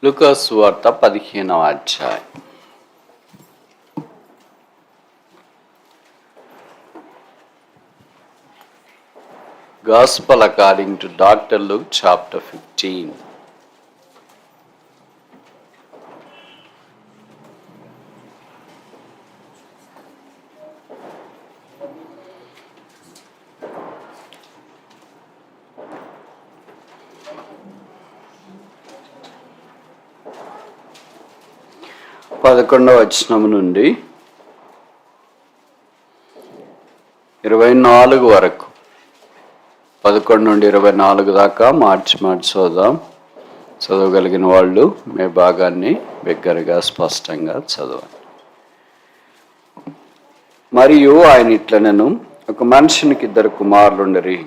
లూకాసు సువార్త 15వ అధ్యాయం. Gospel according to Dr. Luke, chapter 15. పదకొండవ వచనం నుండి 24 వరకు, 11 నుండి 24 దాకా మార్చి చదువుదాం. చదవగలిగిన వాళ్ళు మీ భాగాన్ని బిగ్గరగా స్పష్టంగా చదవండి. మరియు ఆయన ఇట్లనెను, ఒక మనుషునికి 2 కుమారులుండరి.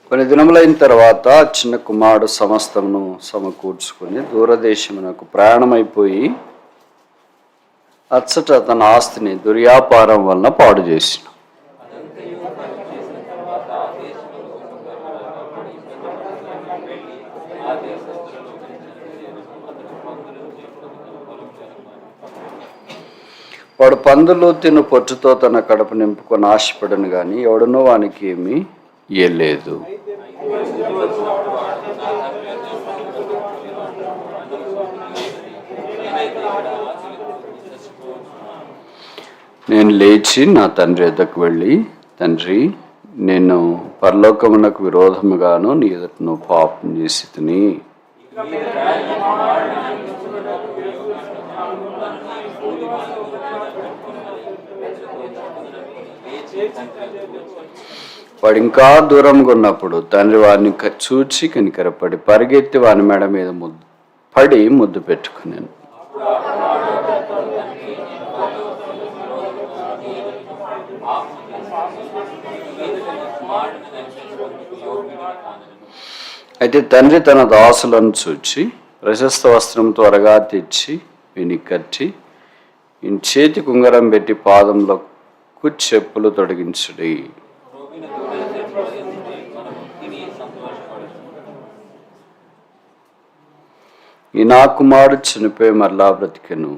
కొన్ని దినములైన తర్వాత చిన్న కుమారుడు సమస్తమును సమకూర్చుకుని దూరదేశమునకు ప్రయాణమైపోయి అచ్చట తన ఆస్తిని దుర్వ్యాపారం వలన పాడు చేసిన. వాడు పందులు తిను పొట్టుతో తన కడుపు నింపుకొని ఆశపడను గాని ఎవడనో వానికి ఏమీ ఇయ్యలేదు. నేను లేచి నా తండ్రి ఎద్దకు వెళ్ళి, తండ్రి, నేను పరలోకమునకు విరోధముగాను నీ ఎదుట నువ్వు పాపం చేసి తిని వాడు ఇంకా దూరంగా ఉన్నప్పుడు తండ్రి వారిని చూచి కనికరపడి పరిగెత్తి వాని మెడ మీద పడి ముద్దు పెట్టుకున్నాను. అయితే తండ్రి తన దాసులను చూచి ప్రశస్త వస్త్రం త్వరగా తెచ్చి వీని కట్టి ఈయన చేతికి ఉంగరం పెట్టి పాదంలో చెప్పులు తొడిగించుడి. ఈ నా కుమారుడు చనిపోయి మరలా బ్రతికెను,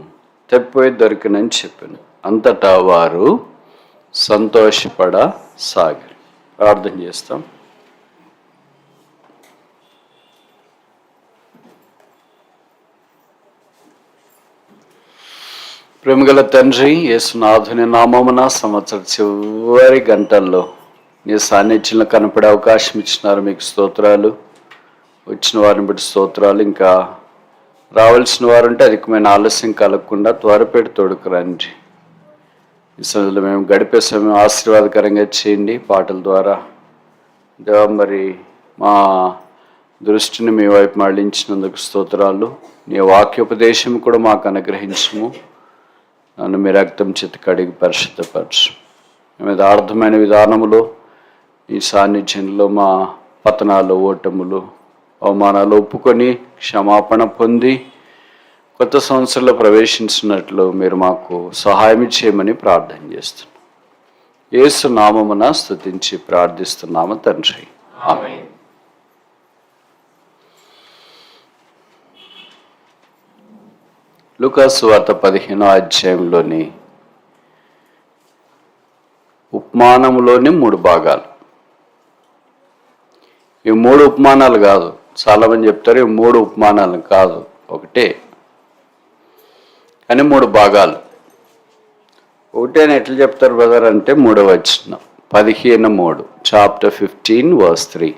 తెప్పిపోయి దొరికినని చెప్పాను. అంతటా వారు సంతోషపడసాగారు. ప్రార్థన చేస్తాం. ప్రేమగల తండ్రి, యేసునాథుని నామమున సంవత్సర చివరి గంటల్లో నీ సాన్నిధ్యంలో కనపడే అవకాశం ఇచ్చినారు. మీకు స్తోత్రాలు. వచ్చిన వారిని బట్టి స్తోత్రాలు. ఇంకా రావాల్సిన వారు ఉంటే అధికమైన ఆలస్యం కలగకుండా త్వరపెట్టి తోడుకురండి. ఈ సమయంలో మేము గడిపే సమయం ఆశీర్వాదకరంగా చేయండి. పాటల ద్వారా దేవా, మరి మా దృష్టిని మీ వైపు మళ్లించినందుకు స్తోత్రాలు. నీ వాక్యోపదేశం కూడా మాకు అనుగ్రహించము. నన్ను మీ రక్తం చేతి కడిగి పరిశుద్ధపరచు. మేము యథార్థమైన విధానములో ఈ సాన్నిధ్యంలో మా పతనాలు, ఓటములు, అవమానాలు ఒప్పుకొని క్షమాపణ పొంది కొత్త సంవత్సరంలో ప్రవేశించినట్లు మీరు మాకు సహాయం చేయమని ప్రార్థన చేస్తున్నాం. యేసు నామమున స్తుతించి ప్రార్థిస్తున్నాము తండ్రి, ఆమేన్. లూకాసు సువార్త 15వ అధ్యాయంలోని ఉపమానములోని 3 భాగాలు. ఈ 3 ఉపమానాలు కాదు. చాలామంది చెప్తారు ఈ 3 ఉపమానాలు కాదు, ఒకటే, కానీ 3 భాగాలు. ఒకటే అని ఎట్లా చెప్తారు బ్రదర్ అంటే 3వ వచనం 15:3, చాప్టర్ 15 verse 3.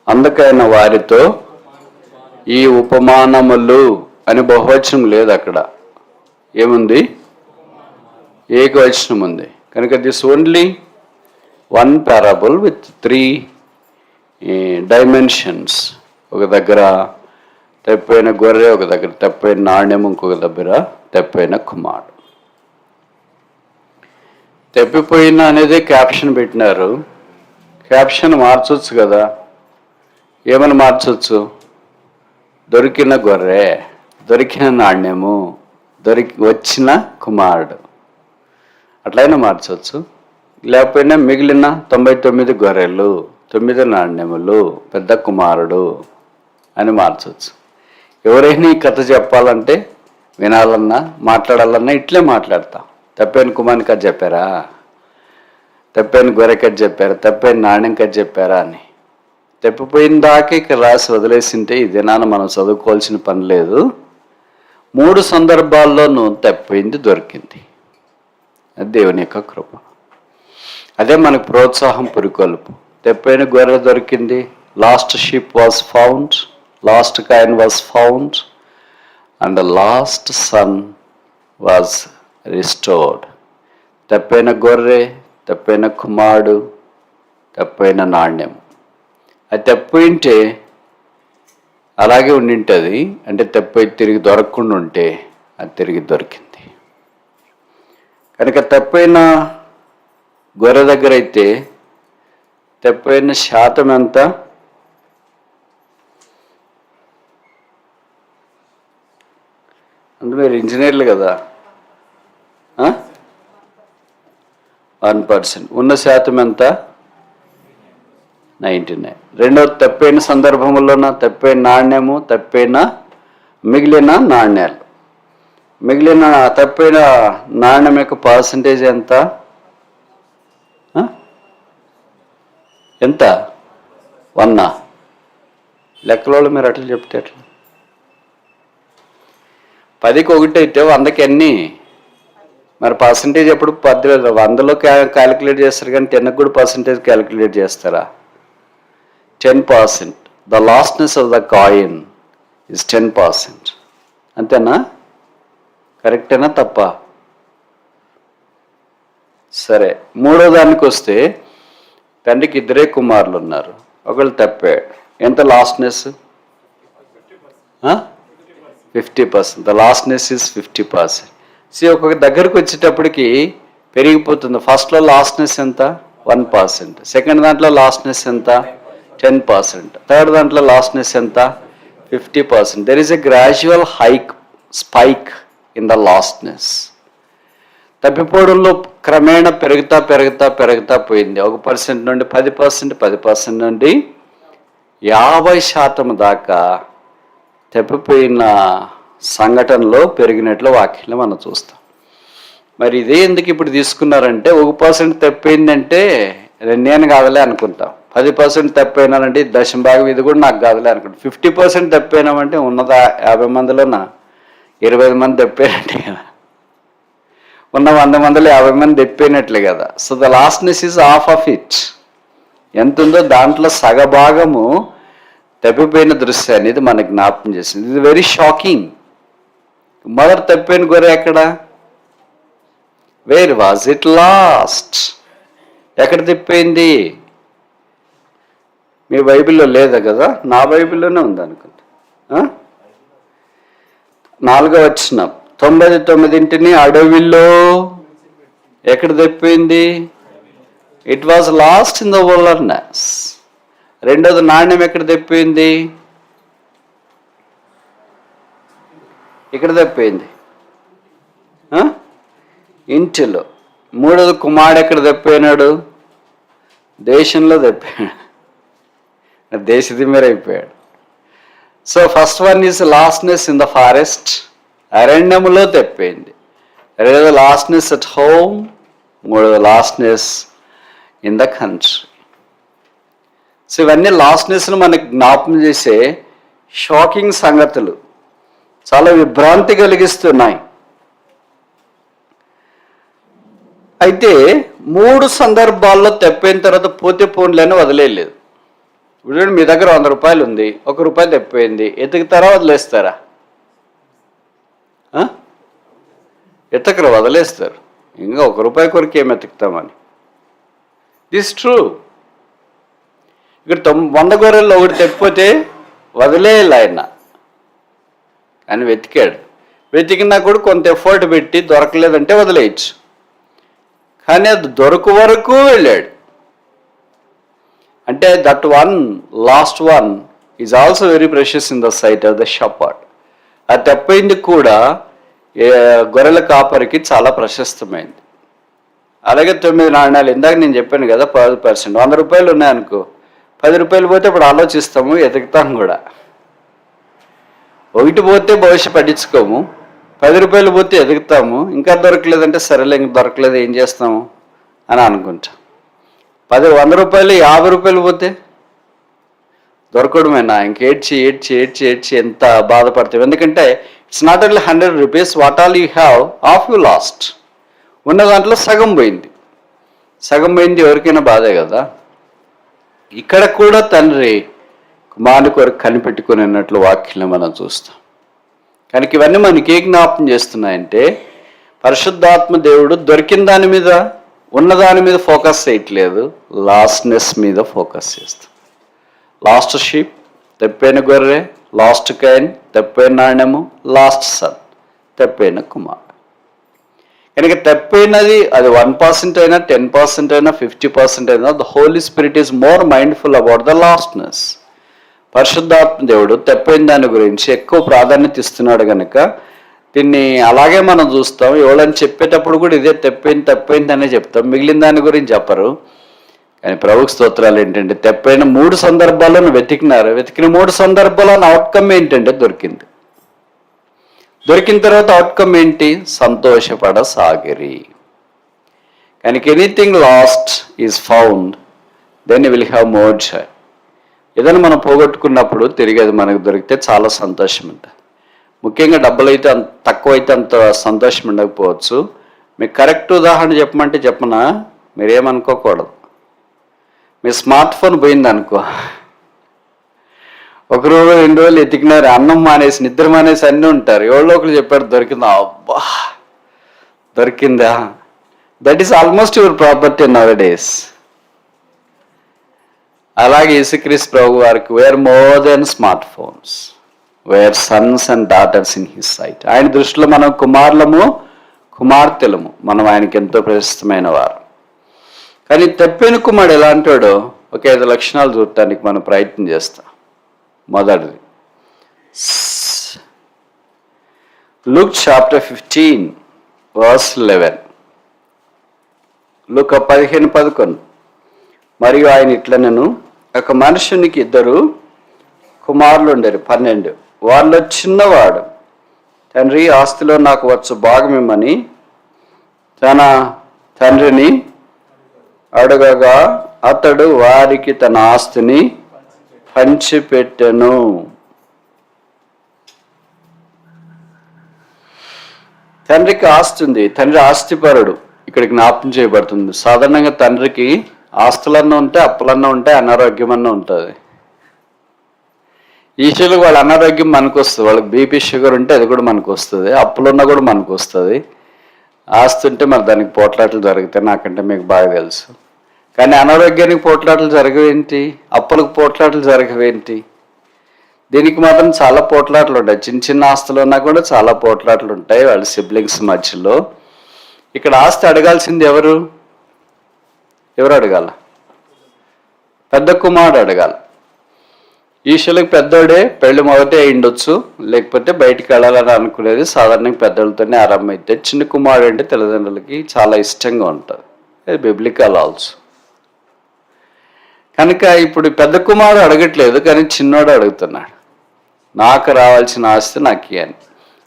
అందుకైన వారితో ఈ ఉపమానములు అని బహువచనం లేదు అక్కడ. ఏముంది? ఏకవచనం ఉంది. కనుక this only 1 parable with 3 dimensions. ఒక దగ్గర తప్పిపోయిన గొర్రె, ఒక దగ్గర తప్పిపోయిన నాణ్యం, ఇంకొక దగ్గర తప్పిపోయిన కుమారుడు. తప్పిపోయిన అనేది క్యాప్షన్ పెట్టినారు. క్యాప్షన్ మార్చవచ్చు కదా. ఏమని మార్చవచ్చు? దొరికిన గొర్రె, దొరికిన నాణ్యము, వచ్చిన కుమారుడు, అట్లయినా మార్చవచ్చు. లేకపోయినా మిగిలిన 99 గొర్రెలు, 9 నాణ్యములు, పెద్ద కుమారుడు అని మార్చవచ్చు. ఎవరైనా ఈ కథ చెప్పాలంటే, వినాలన్నా మాట్లాడాలన్నా ఇట్లే మాట్లాడతాం. తప్పైన కుమారుని కథ చెప్పారా, తప్పైన గొర్రె కథ చెప్పారా, తప్పైన నాణ్యం కథ చెప్పారా అని. తప్పిపోయిన దాకా ఇక్కడ రాసి వదిలేసింటే ఈ దినాన మనం చదువుకోవాల్సిన పని లేదు. 3 సందర్భాల్లోనూ తప్పిపోయింది దొరికింది. అది దేవుని యొక్క కృప. అదే మనకు ప్రోత్సాహం, పురికొల్పు. తప్పిపోయిన గొర్రె దొరికింది. Lost sheep was found, lost coin was found and lost son was restored. తప్పైన గొర్రె, తప్పైన కుమారుడు, తప్పైన నాణ్యం. అది తప్పిపోయింటే అలాగే ఉండింటుంది. అంటే తప్పిపోయి తిరిగి దొరకకుండా ఉంటే అది తిరిగి దొరికింది. కనుక తప్పైన గొర్రె దగ్గర అయితే తప్పైన శాతం ఎంత? అంటే మీరు ఇంజనీర్లు కదా, 1%. ఉన్న శాతం ఎంత? 99. రెండవ తప్పైన సందర్భంలోన తప్పైన నాణ్యము, తప్పైన మిగిలిన నాణ్యాలు. మిగిలిన తప్పైన నాణ్యం యొక్క పర్సంటేజ్ ఎంత? ఎంత? 1. లెక్కలో మీరు అట్లా చెప్తే అట్లా 10కి 1 అయితే 100కి ఎన్ని? మరి పర్సంటేజ్ ఎప్పుడు 100లో క్యాలిక్యులేట్ చేస్తారు, కానీ 10కి కూడా పర్సంటేజ్ క్యాలిక్యులేట్ చేస్తారా? 10%. The lostness of the coin is 10%. అంతేనా? కరెక్టేనా తప్ప? సరే, 3వ దానికి వస్తే తండ్రికి 2 కుమారులు ఉన్నారు, ఒకళ్ళు తప్పాడు. ఎంత లాస్ట్నెస్? 50%. The లాస్ట్నెస్ is 50%. ఒక దగ్గరకు వచ్చేటప్పటికి పెరిగిపోతుంది. ఫస్ట్లో లాస్ట్నెస్ ఎంత? 1%. సెకండ్ దాంట్లో లాస్ట్నెస్ ఎంత? 10%. థర్డ్ దాంట్లో లాస్ట్నెస్ ఎంత? 50%. There is a gradual spike in the lostness. తప్పిపోవడంలో క్రమేణా పెరుగుతా పోయింది. 1% నుండి 10%, 10% నుండి 50% దాకా తప్పిపోయిన సంఘటనలో పెరిగినట్లు వాక్యంలో మనం చూస్తాం. మరి ఇదే ఎందుకు ఇప్పుడు తీసుకున్నారంటే, 1% తప్పిపోయిందంటే నేను కాదులే అనుకుంటాం. 10% తప్పిపోయినానంటే దశంభాగం ఇది కూడా నాకు కాదులే అనుకుంటాం. 50% తప్పిపోయినామంటే ఉన్నదా 50 మందిలోన 20 మంది తప్పిపోయినట్టే కదా, ఉన్న 100 మందిలో 50 మంది తప్పిపోయినట్లే కదా. So the lostness is half of it. ఎంత ఉందో దాంట్లో సగభాగము తప్పిపోయిన దృశ్యాన్ని ఇది మనకు జ్ఞాపకం చేసింది. ఇది వెరీ షాకింగ్. మొదట తప్పిపోయిన గొర్రె ఎక్కడ? Where was it last? ఎక్కడ తప్పిపోయింది? మీ బైబిల్లో లేదా కదా? నా బైబిల్లోనే ఉంది అనుకుంటా. 4వ వచనం, 99 అడవిలో ఎక్కడ తప్పిపోయింది? It was last in the wilderness. రెండోది నాణ్యం ఎక్కడ తప్పిపోయింది? ఇక్కడ తప్పిపోయింది, ఇంటిలో. మూడోది కుమారుడు ఎక్కడ తప్పిపోయినాడు? దేశంలో తప్పిపోయాడు, దేశదిమ్మరైపోయాడు. So first one is lostness in the forest, అరణ్యములో తప్పిపోయింది. రెండోది లాస్ట్నెస్ అట్ హోమ్, మూడోది lostness in the country. So ఇవన్నీ లాస్ట్నెస్ను మనకు జ్ఞాపకం చేసే షాకింగ్ సంగతులు, చాలా విభ్రాంతి కలిగిస్తున్నాయి. అయితే 3 సందర్భాల్లో తప్పిన తర్వాత పోతే పోన్లేని వదిలేయలేదు. ఇప్పుడు మీ దగ్గర 100 రూపాయలు ఉంది, 1 రూపాయి తప్పిపోయింది, ఎతుకుతారా వదిలేస్తారా? ఎతకరు, వదిలేస్తారు. ఇంకా 1 రూపాయి కొరకు ఏం ఎతుకుతామని. This true. ఇక్కడ 100 గొర్రెల్లో ఒకటి తప్పిపోతే వదిలేయాలి ఆయన. ఆయన వెతికినా కూడా కొంత ఎఫర్ట్ పెట్టి దొరకలేదంటే వదిలేయచ్చు. కానీ అది దొరకు వరకు వెళ్ళాడు. అంటే that one, last one is also very precious in the sight of the shepherd. అది తప్పింది కూడా గొర్రెల కాపరికి చాలా ప్రశస్తమైంది. అలాగే 9 నాణ్యాలు, ఇందాక నేను చెప్పాను కదా 10%. 100 రూపాయలు ఉన్నాయనుకో, 10 రూపాయలు పోతే ఇప్పుడు ఆలోచిస్తాము, ఎదుగుతాం కూడా. 1 పోతే భవిష్యత్తు పట్టించుకోము, 10 రూపాయలు పోతే ఎదుగుతాము, ఇంకా దొరకలేదంటే సరేలే ఇంక దొరకలేదు ఏం చేస్తాము అని అనుకుంటాం. 100 రూపాయలు 50 రూపాయలు పోతే దొరకడమేనా, ఇంక ఏడ్చి ఎంత బాధపడతాం. ఎందుకంటే it's not only 100 rupees, what all you have of you last. ఉన్న దాంట్లో సగం పోయింది, ఎవరికైనా బాధే కదా. ఇక్కడ కూడా తండ్రి కుమారుని కొరకు కనిపెట్టుకుని అన్నట్లు వాక్యంలో మనం చూస్తాం. కనుక ఇవన్నీ మనకి ఏ జ్ఞాపకం చేస్తున్నాయంటే, పరిశుద్ధాత్మ దేవుడు దొరికిన దాని మీద, ఉన్నదాని మీద ఫోకస్ చేయట్లేదు, లాస్ట్నెస్ మీద ఫోకస్ చేస్తాం. లాస్ట్ షీప్, తెప్పైన గొర్రె, లాస్ట్ కాయిన్, తెప్పైన నాణ్యము, లాస్ట్ సన్, తెప్పైన కుమార్. కనుక తప్పైనది అది 1% అయినా, 10% అయినా, 50% అయినా, the Holy Spirit is more mindful about the lostness. పరిశుద్ధాత్మ దేవుడు తప్పైన దాని గురించి ఎక్కువ ప్రాధాన్యత ఇస్తున్నాడు. కనుక దీన్ని అలాగే మనం చూస్తాం. ఎవరని చెప్పేటప్పుడు కూడా ఇదే తప్పైంది అనే చెప్తాం, మిగిలిన దాని గురించి చెప్పరు. కానీ ప్రభుకు స్తోత్రాలు ఏంటంటే, తప్పైన 3 సందర్భాలను వెతికిన 3 సందర్భాలను అవుట్కమ్ ఏంటంటే దొరికిన తర్వాత అవుట్కమ్ ఏంటి? సంతోషపడసాగిరి. కనుక anything lost is found, then you will have more joy. ఏదైనా మనం పోగొట్టుకున్నప్పుడు తిరిగి అది మనకు దొరికితే చాలా సంతోషం ఉంటుంది. ముఖ్యంగా డబ్బులు అయితే తక్కువైతే అంత సంతోషం ఉండకపోవచ్చు. మీకు కరెక్ట్ ఉదాహరణ చెప్పమంటే చెప్పనా, మీరేమనుకోకూడదు. మీ స్మార్ట్ ఫోన్ పోయిందనుకో, 1 రోజు 2 రోజులు ఎతికినారు, అన్నం మానేసి నిద్ర మానేసి అన్నీ ఉంటారు. ఎవరో ఒకరు చెప్పారు దొరికిందా, అబ్బా దొరికిందా. That is almost your property nowadays. అలాగే యేసుక్రీస్తు ప్రభు వారికి were more than smart phones, were sons and daughters in his sight. ఆయన దృష్టిలో మనం కుమార్తెలము, మనం ఆయనకి ఎంతో ప్రశస్తమైన వారు. కానీ తప్పైన కుమారుడు ఎలా అంటాడో ఒక 5 లక్షణాలు చూడటానికి మనం ప్రయత్నం చేస్తాం. మొదటిది, లూక్ చాప్టర్ 15 verse 11. లూకా 15:11. మరియు ఆయన ఇట్లనెను, ఒక మనుషునికి 2 కుమారులు ఉండేరు, 12. వాళ్ళలో చిన్నవాడు, తండ్రి ఆస్తిలో నాకు వచ్చు భాగమిమ్మని తన తండ్రిని అడగగా అతడు వారికి తన ఆస్తిని పంచిపెట్టెను. తండ్రికి ఆస్తి ఉంది, తండ్రి ఆస్తిపరుడు ఇక్కడ జ్ఞాపకం చేయబడుతుంది. సాధారణంగా తండ్రికి ఆస్తులన్నా ఉంటాయి, అప్పులన్నా ఉంటాయి, అనారోగ్యం అన్నా ఉంటుంది. ఈశ్వరులకు వాళ్ళ అనారోగ్యం మనకు వస్తుంది, వాళ్ళకి బీపీ షుగర్ ఉంటే అది కూడా మనకు వస్తుంది, అప్పులున్నా కూడా మనకు వస్తుంది. ఆస్తి ఉంటే మరి దానికి పోట్లాటలు జరుగుతాయి, నాకంటే మీకు బాగా తెలుసు. కానీ అనారోగ్యానికి పోట్లాటలు జరగవేంటి, అప్పులకు పోట్లాటలు జరగవేంటి? దీనికి మాత్రం చాలా పోట్లాటలు ఉంటాయి. చిన్న ఆస్తులు ఉన్నా కూడా చాలా పోట్లాటలు ఉంటాయి వాళ్ళ సిబ్లింగ్స్ మధ్యలో. ఇక్కడ ఆస్తి అడగాల్సింది ఎవరు అడగాల? పెద్ద కుమారుడు అడగాలి. ఈశ్వరులకు పెద్దోడే పెళ్లి మొదటే అయిండొచ్చు, లేకపోతే బయటికి వెళ్ళాలని అనుకునేది సాధారణంగా పెద్దోళ్ళతోనే ఆరంభమైతే. చిన్న కుమారుడు అంటే తల్లిదండ్రులకి చాలా ఇష్టంగా ఉంటుంది, అది బిబ్లికల్ ఆల్సో. కనుక ఇప్పుడు పెద్ద కుమారుడు అడగట్లేదు, కానీ చిన్నోడు అడుగుతున్నాడు, నాకు రావాల్సిన ఆస్తి నాకు ఇవ్వని.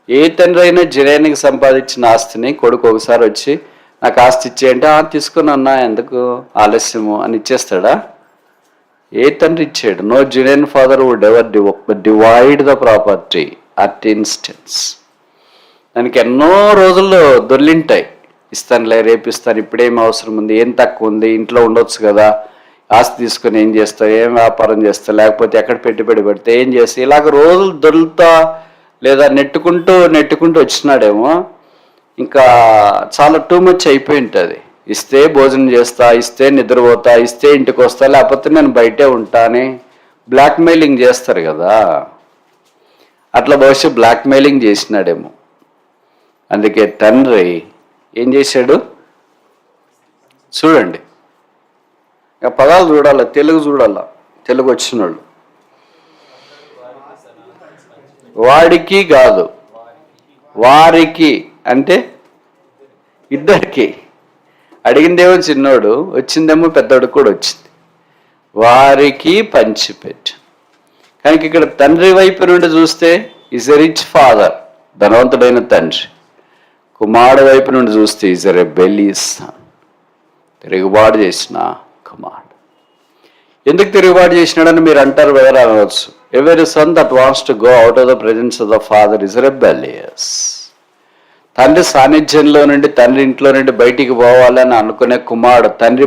ఏ తండ్రి అయినా జనానికి సంపాదించిన ఆస్తిని కొడుకు ఒకసారి వచ్చి నాకు ఆస్తి ఇచ్చేయంటే తీసుకుని అన్నా ఎందుకు ఆలస్యము అని ఇచ్చేస్తాడా? ఏ తండ్రి ఇచ్చాడు? No genuine father would ever divide the property at instance. దానికి ఎన్నో రోజుల్లో దొర్లింటాయి, ఇస్తానులే రేపు ఇస్తాను, ఇప్పుడేం అవసరం ఉంది, ఏం తక్కువ ఉంది, ఇంట్లో ఉండొచ్చు కదా, ఆస్తి తీసుకొని ఏం చేస్తావు, ఏం వ్యాపారం చేస్తావు, లేకపోతే ఎక్కడ పెట్టుబడి పెడితే ఏం చేస్తావు, ఇలాగ రోజులు దొరుకుతా లేదా నెట్టుకుంటూ వచ్చినాడేమో. ఇంకా చాలా టూ మచ్ అయిపోయి ఉంటుంది. ఇస్తే భోజనం చేస్తా, ఇస్తే నిద్రపోతా, ఇస్తే ఇంటికి వస్తా, లేకపోతే నేను బయటే ఉంటా అని బ్లాక్మెయిలింగ్ చేస్తారు కదా. అట్లా బహుశా బ్లాక్మెయిలింగ్ చేసినాడేమో. అందుకే తండ్రి ఏం చేశాడు చూడండి. ఇక పదాలు చూడాల, తెలుగు చూడాల, తెలుగు వచ్చిన వాళ్ళు. వాడికి కాదు, వారికి అంటే ఇద్దరికి. అడిగిందేమో చిన్నోడు, వచ్చిందేమో పెద్దోడు కూడా వచ్చింది. వారికి పంచిపెట్టు. కనుక ఇక్కడ తండ్రి వైపు నుండి చూస్తే ఈజ్ ఎ రిచ్ ఫాదర్, ధనవంతుడైన తండ్రి. కుమారుడు వైపు నుండి చూస్తే ఈజ్ ఎ రెబెలియస్ సన్, తిరుగుబాటు చేసిన కుమారుడు. ఎందుకు తిరుగుబాటు చేసినాడని మీరు అంటారు, ఎవరు అనవచ్చు. ఎవరి son that wants to go out of the presence of the father is rebellious. తండ్రి సాన్నిధ్యంలో నుండి, తండ్రి ఇంట్లో నుండి బయటికి పోవాలని అనుకునే కుమారుడు తండ్రి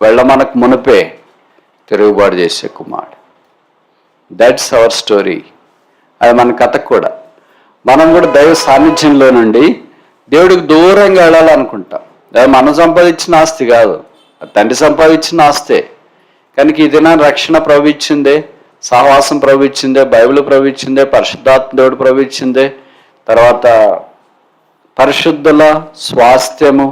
వెళ్ళమనకు మునిపే తిరుగుబాటు చేసే కుమారుడు. That's our story. అది మన కథ కూడా. మనం కూడా దైవ సాన్నిధ్యంలో నుండి దేవుడికి దూరంగా వెళ్ళాలనుకుంటాం. అది మనం సంపాదించిన ఆస్తి కాదు, తండ్రి సంపాదించిన ఆస్తే. కనుక ఈ దినాన్ని రక్షణ ప్రభు ఇచ్చిందే, సహవాసం ప్రభు ఇచ్చిందే, బైబిల్ ప్రభు ఇచ్చిందే, పరిశుద్ధాత్మ దేవుడు ప్రభు ఇచ్చిందే, తర్వాత పరిశుద్ధుల స్వాస్థ్యము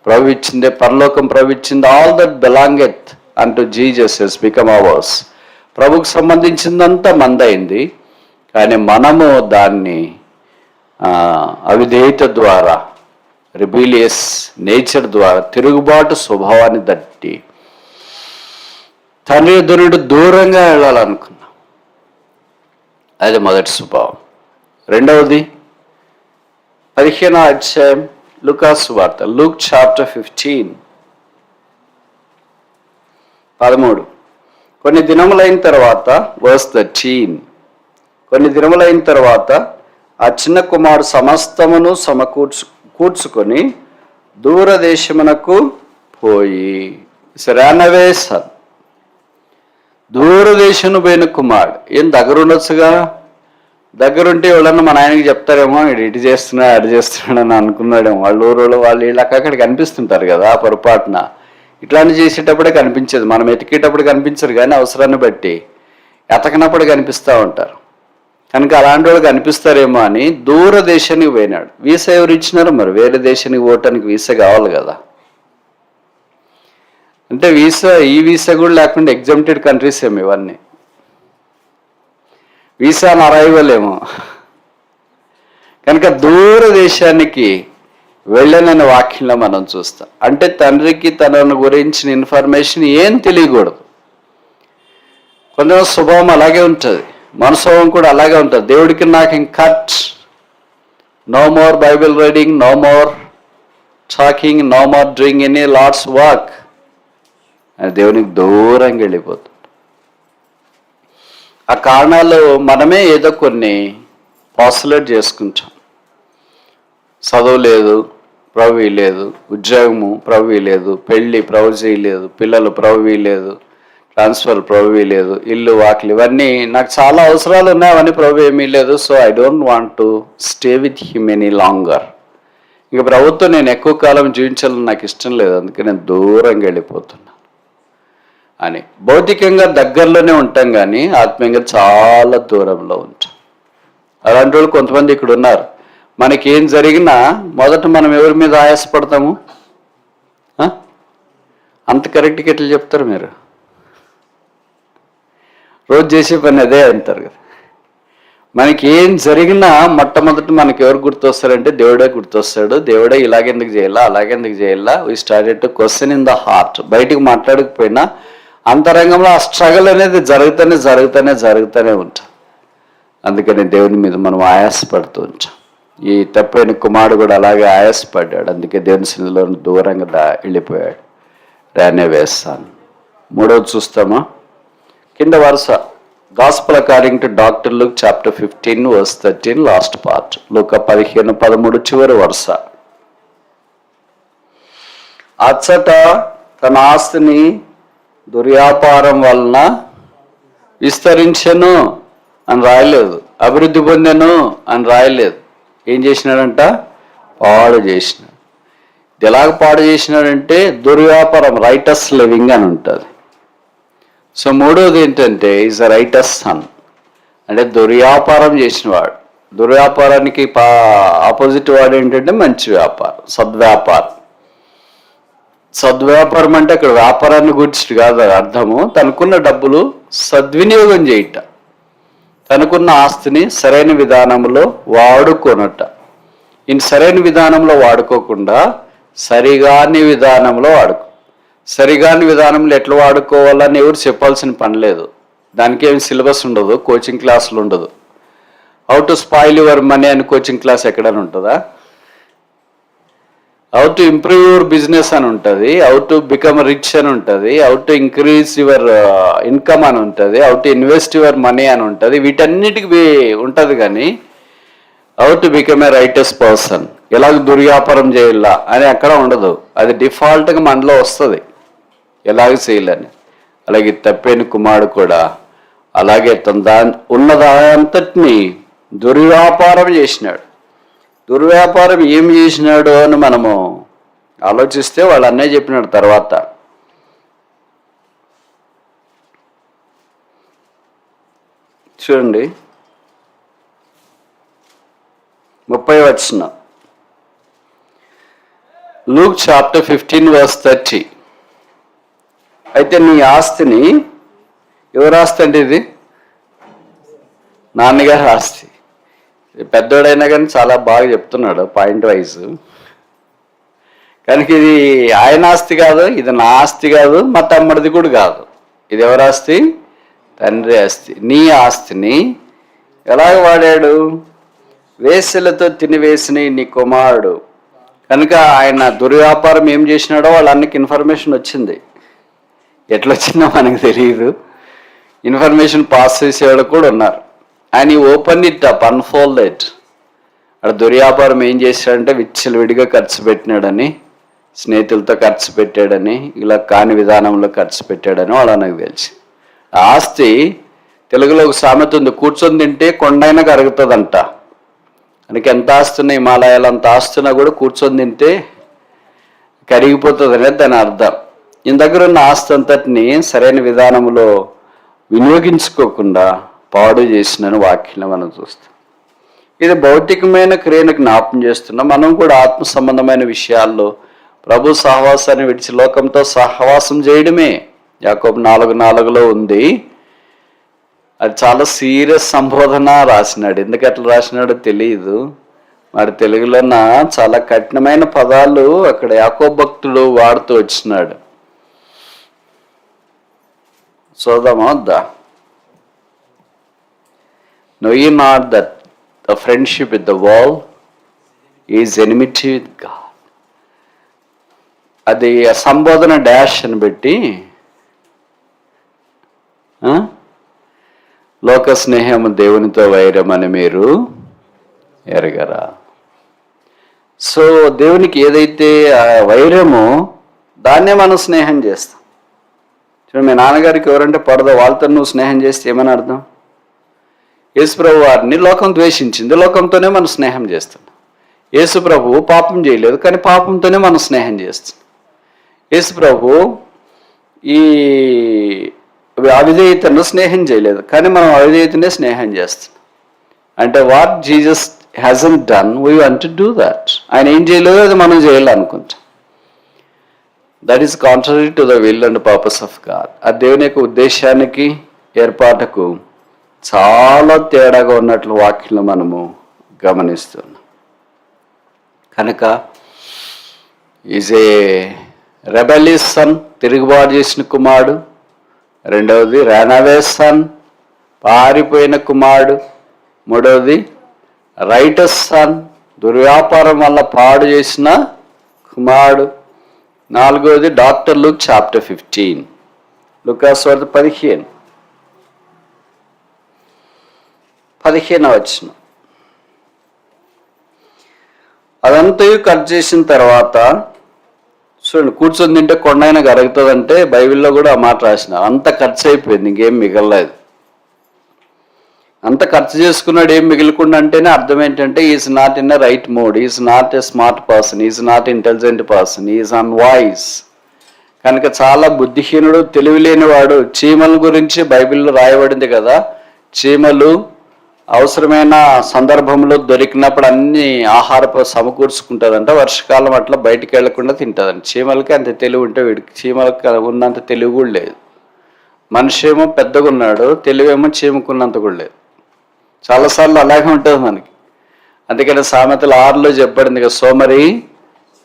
ప్రభు ఇచ్చిందే, పరలోకం ప్రభు ఇచ్చింది. ఆల్ దట్ బిలాంగెత్ అంటూ జీసస్ హస్ బికమ్ అవర్స్. ప్రభుకు సంబంధించిందంతా మందైంది. కానీ మనము దాన్ని అవిధేయత ద్వారా, రిబీలియస్ నేచర్ ద్వారా, తిరుగుబాటు స్వభావాన్ని దట్టి తండ్రి ఎదురుడు దూరంగా వెళ్ళాలనుకున్నాం. అది మొదటి స్వభావం. రెండవది 15వ అధ్యాయం లూకాసు వార్త, లూక్ చాప్టర్ 15 13. కొన్ని దినములైన తర్వాత వర్స్ 13, కొన్ని దినములైన తర్వాత ఆ చిన్న కుమారుడు సమస్తమును కూర్చుకొని దూరదేశమునకు పోయి, రనవే సన్. దూరదేశం పోయిన కుమారుడు. ఏం దగ్గరుండొచ్చుగా, దగ్గరుంటే ఎవరన్నా మన ఆయనకి చెప్తారేమో, ఇటు చేస్తున్నాడు అటు చేస్తున్నాడు అని అనుకున్నాడేమో. వాళ్ళ ఊరు వాళ్ళు వీళ్ళు అక్కడ కనిపిస్తుంటారు కదా పొరపాటున. ఇట్లాంటి చేసేటప్పుడే కనిపించేది. మనం ఎతికేటప్పుడు కనిపించరు, కానీ అవసరాన్ని బట్టి ఎతకనప్పుడు కనిపిస్తూ ఉంటారు. కనుక అలాంటి వాళ్ళు కనిపిస్తారేమో అని దూరదేశానికి పోయినాడు. వీసా ఎవరు ఇచ్చినారు మరి? వేరే దేశానికి పోవటానికి వీసా కావాలి కదా. అంటే ఈ వీసా కూడా లేకుండా ఎగ్జామ్టెడ్ కంట్రీస్ ఏమో ఇవన్నీ. వీసా అరైవల్ ఏమో. కనుక దూరదేశానికి వెళ్ళనని వాక్యంలో మనం చూస్తాం. అంటే తండ్రికి తనను గురించిన ఇన్ఫర్మేషన్ ఏం తెలియకూడదు. కొంచెం స్వభావం అలాగే ఉంటుంది, మన స్వభావం కూడా అలాగే ఉంటుంది. దేవుడికి నాకు cut, no more Bible reading, no more talking, no more doing any lots work. దేవునికి దూరంగా వెళ్ళిపోతుంది. ఆ కారణాలు మనమే ఏదో కొన్ని పాస్యులేట్ చేసుకుంటాం. చదువు లేదు, ప్రభు లేదు. ఉద్యోగము ప్రభు లేదు. పెళ్ళి ప్రభు చేయలేదు. పిల్లలు ప్రభు లేదు. ట్రాన్స్ఫర్ ప్రభు లేదు. ఇల్లు వాకిలు ఇవన్నీ నాకు చాలా అవసరాలు ఉన్నాయి, అవన్నీ ప్రభు ఏమీ లేదు. So I don't want to stay with him any longer. ఇక ప్రభుత్వం నేను ఎక్కువ కాలం జీవించాలని నాకు ఇష్టం లేదు, అందుకే నేను దూరంగా వెళ్ళిపోతున్నాను అని. భౌతికంగా దగ్గరలోనే ఉంటాం కానీ ఆత్మీయంగా చాలా దూరంలో ఉంటాం. అలాంటి వాళ్ళు కొంతమంది ఇక్కడ ఉన్నారు. మనకి ఏం జరిగినా మొదట మనం ఎవరి మీద ఆయాసపడతాము? అంత కరెక్ట్గా ఎట్లా చెప్తారు మీరు? రోజు చేసే పని అదే అంటారు కదా. మనకి ఏం జరిగినా మొట్టమొదటి మనకి ఎవరు గుర్తొస్తారంటే దేవుడే గుర్తొస్తాడు. దేవుడే ఇలాగెందుకు చేయాలా, అలాగెందుకు చేయాలా. We started to question in the heart. బయటికి మాట్లాడకపోయినా అంతరంగంలో ఆ స్ట్రగల్ అనేది జరుగుతూనే ఉంటుంది. అందుకని దేవుని మీద మనం ఆయాసపడుతూ ఉంటాం. ఈ తప్పైన కుమారుడు కూడా అలాగే ఆయాసపడ్డాడు. అందుకే దేవుని సన్నిధిలో దూరంగా వెళ్ళిపోయాడు. రానే వేస్తాను. మూడవది చూస్తామా? కింద వరుస, gospel according to doctor Luke chapter 15 verse 13 last part. లూకా 15:13 చివరి వరుస. అచ్చట తన ఆస్తిని దుర్వ్యాపారం వలన విస్తరించెను అని రాయలేదు, అభివృద్ధి పొందెను అని రాయలేదు. ఏం చేసినాడంట? పాడు చేసినాడు. ఎలాగ పాడు చేసినాడంటే దుర్వ్యాపారం, రైటస్ లివింగ్ అని ఉంటుంది. సో మూడోది ఏంటంటే ఈజ్ అ రైటస్ సన్, అంటే దుర్వ్యాపారం చేసినవాడు. దుర్వ్యాపారానికి ఆపోజిట్ వాడు ఏంటంటే మంచి వ్యాపారం, సద్వ్యాపారం. సద్వ్యాపారం అంటే అక్కడ వ్యాపారాన్ని గురించి కాదు అర్థము. తనకున్న డబ్బులు సద్వినియోగం చేయట, తనకున్న ఆస్తిని సరైన విధానంలో వాడుకోనట. ఈ సరైన విధానంలో వాడుకోకుండా సరిగాని విధానంలో వాడుకో. సరిగాని విధానంలో ఎట్లా వాడుకోవాలని ఎవరు చెప్పాల్సిన పని లేదు. దానికి ఏమి సిలబస్ ఉండదు, కోచింగ్ క్లాసులు ఉండదు. How to spoil your money అని కోచింగ్ క్లాస్ ఎక్కడైనా ఉంటుందా? How to improve your business అని ఉంటుంది, హౌ టు బికమ్ రిచ్ అని ఉంటుంది, how to increase your income అని ఉంటుంది, how to invest your money అని ఉంటుంది. వీటన్నిటికి ఉంటుంది. కానీ how to become a రైటెస్ట్ person, ఎలాగ దుర్వ్యాపారం చేయాలా అని ఎక్కడ ఉండదు. అది డిఫాల్ట్గా మనలో వస్తుంది ఎలాగ చేయాలని. అలాగే తప్పేని కుమారుడు కూడా అలాగే తన ఉన్నదంతటిని దుర్వ్యాపారం చేసినాడు. దుర్వ్యాపారం ఏం చేసినాడు అని మనము ఆలోచిస్తే వాళ్ళు అన్నయ్య చెప్పినాడు. తర్వాత చూడండి 30వ వచనం, లూక్ చాప్టర్ 15:30. అయితే నీ ఆస్తిని, ఎవరు ఆస్తి అంటే ఇది? నాన్నగారు ఆస్తి. పెద్దోడైనా కానీ చాలా బాగా చెప్తున్నాడు పాయింట్ వైజ్. కనుక ఇది ఆయన ఆస్తి కాదు, ఇది నా ఆస్తి కాదు, మా తమ్ముడిది కూడా కాదు. ఇది ఎవరి ఆస్తి? తండ్రి ఆస్తి. నీ ఆస్తిని ఎలాగ వాడాడు? వేసలతో తినివేసిన నీ కుమారుడు. కనుక ఆయన దుర్వ్యాపారం ఏం చేసినాడో వాళ్ళకి ఇన్ఫర్మేషన్ వచ్చింది. ఎట్లొచ్చిందో మనకు తెలియదు. ఇన్ఫర్మేషన్ పాస్ చేసేవాళ్ళు కూడా ఉన్నారు. ఆయన open it up, unfold it. అక్కడ దుర్వ్యాపారం ఏం చేశాడంటే విచ్చలవిడిగా ఖర్చు పెట్టినాడని, స్నేహితులతో ఖర్చు పెట్టాడని, ఇలా కాని విధానంలో ఖర్చు పెట్టాడని వాళ్ళకి తెలిసి. ఆస్తి, తెలుగులో ఒక సామెత ఉంది, కూర్చొని తింటే కొండైనా కరుగుతుందంట. మనకి ఎంత ఆస్తున్నా, హిమాలయాలు అంత ఆస్తున్నా కూడా కూర్చొని తింటే కరిగిపోతుంది అనేది దాని అర్థం. ఈయన దగ్గర ఉన్న ఆస్తి అంతటిని సరైన విధానంలో వినియోగించుకోకుండా పాడు చేసినని వాక్యంలో మనం చూస్తాం. ఇది భౌతికమైన క్రియను జ్ఞాపం చేస్తున్నాం. మనం కూడా ఆత్మ సంబంధమైన విషయాల్లో ప్రభు సహవాసాన్ని విడిచి లోకంతో సహవాసం చేయడమే. యాకోబు 4:4 ఉంది. అది చాలా సీరియస్ సంబోధన రాసినాడు. ఎందుకు అట్లా రాసినాడో తెలియదు. మరి తెలుగులోన చాలా కఠినమైన పదాలు అక్కడ యాకోబు భక్తుడు వాడుతూ వచ్చినాడు. చూద్దామా వద్దా? Know ye not that the friendship with the world is enmity with God? అది సంబోధన డాష్ అని పెట్టి లోక స్నేహము దేవునితో వైరం అని మీరు ఎరగరా. సో దేవునికి ఏదైతే వైరమో దాన్నే మనం స్నేహం చేస్తాం. చూడండి, మీ నాన్నగారికి ఎవరంటే పడదో వాళ్ళతో నువ్వు స్నేహం చేస్తే ఏమని అర్థం? యేసుప్రభు వారిని లోకం ద్వేషించింది, లోకంతోనే మనం స్నేహం చేస్తున్నాం. యేసుప్రభు పాపం చేయలేదు, కానీ పాపంతోనే మనం స్నేహం చేస్తున్నాం. యేసుప్రభు ఈ అవిధేయతను స్నేహం చేయలేదు, కానీ మనం అవిధేయతనే స్నేహం చేస్తున్నాం. అంటే what Jesus hasn't done, we want to do that. ఆయన ఏం చేయలేదో అది మనం చేయాలనుకుంటాం. That is contrary to the will and purpose of God. ఆ దేవుని యొక్క ఉద్దేశానికి, ఏర్పాటుకు చాలా తేడాగా ఉన్నట్లు వాక్యంలో మనము గమనిస్తున్నాం. కనుక ఈజ్ ఏ రెబెలియస్ సన్, తిరుగుబాటు చేసిన కుమారుడు. రెండవది రనవే సన్, పారిపోయిన కుమారుడు. మూడవది రైటస్ సన్, దుర్వ్యాపారం వల్ల పాడు చేసిన కుమారుడు. నాలుగవది డాక్టర్ లూక్ చాప్టర్ 15, లూకాసు వార్త 15వ వచనం. అదంతా కట్ చేసిన తర్వాత చూడండి, కూర్చొని తింటే కొండైనా కరుగుతుందంటే బైబిల్లో కూడా ఆ మాట రాసిన. అంత ఖర్చు అయిపోయింది, ఇంకేం మిగలలేదు. అంత ఖర్చు చేసుకున్నాడు, ఏం మిగిలకుండా అంటేనే అర్థం ఏంటంటే is not in a right mode, is not a smart person, is not intelligent person, is unwise. కనుక చాలా బుద్ధిహీనుడు, తెలివిలేనివాడు. చీమల గురించి బైబిల్లో రాయబడింది కదా, చీమలు అవసరమైన సందర్భంలో దొరికినప్పుడు అన్ని ఆహారపు సమకూర్చుకుంటుందంట. వర్షకాలం అట్లా బయటికి వెళ్లకుండా తింటుందంట. చీమలకి అంత తెలివి ఉంటే వీడికి చీమలకి ఉన్నంత తెలివి కూడా లేదు. మనిషి ఏమో పెద్దగా ఉన్నాడు, తెలివేమో చీమకున్నంత కూడా లేదు. చాలాసార్లు అలాగే ఉంటుంది మనకి. అందుకని సామెతలు 6లో చెప్పబడింది కదా, సోమరి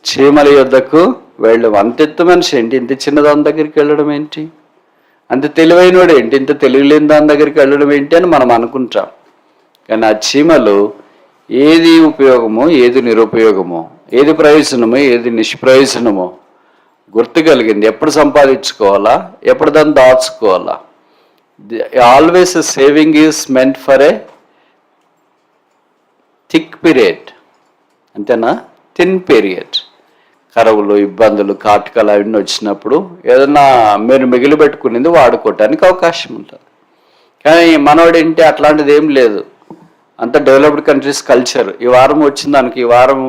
చీమల యొద్దకు వెళ్ళడం. అంత ఎత్తు మనిషి ఏంటి ఇంత చిన్న దాని దగ్గరికి వెళ్ళడం ఏంటి? అంత తెలివైనవాడు ఏంటి ఇంత తెలివిలేని దాని దగ్గరికి వెళ్ళడం ఏంటి అని మనం అనుకుంటాం. కానీ ఆ చీమలు ఏది ఉపయోగమో ఏది నిరుపయోగమో, ఏది ప్రయోజనమో ఏది నిష్ప్రయోజనమో గుర్తుగలిగింది. ఎప్పుడు సంపాదించుకోవాలా, ఎప్పుడు దాన్ని దాచుకోవాలా. Always saving is meant for a thick period, అంతేనా? Thin period. కరువులు, ఇబ్బందులు, కాటకాలు అవన్నీ వచ్చినప్పుడు ఏదన్నా మీరు మిగిలి పెట్టుకునేది వాడుకోవటానికి అవకాశం ఉంటుంది. కానీ మనోడేంటి అట్లాంటిది ఏం లేదు. అంత డెవలప్డ్ కంట్రీస్ కల్చర్. ఈ వారం వచ్చిన దానికి ఈ వారం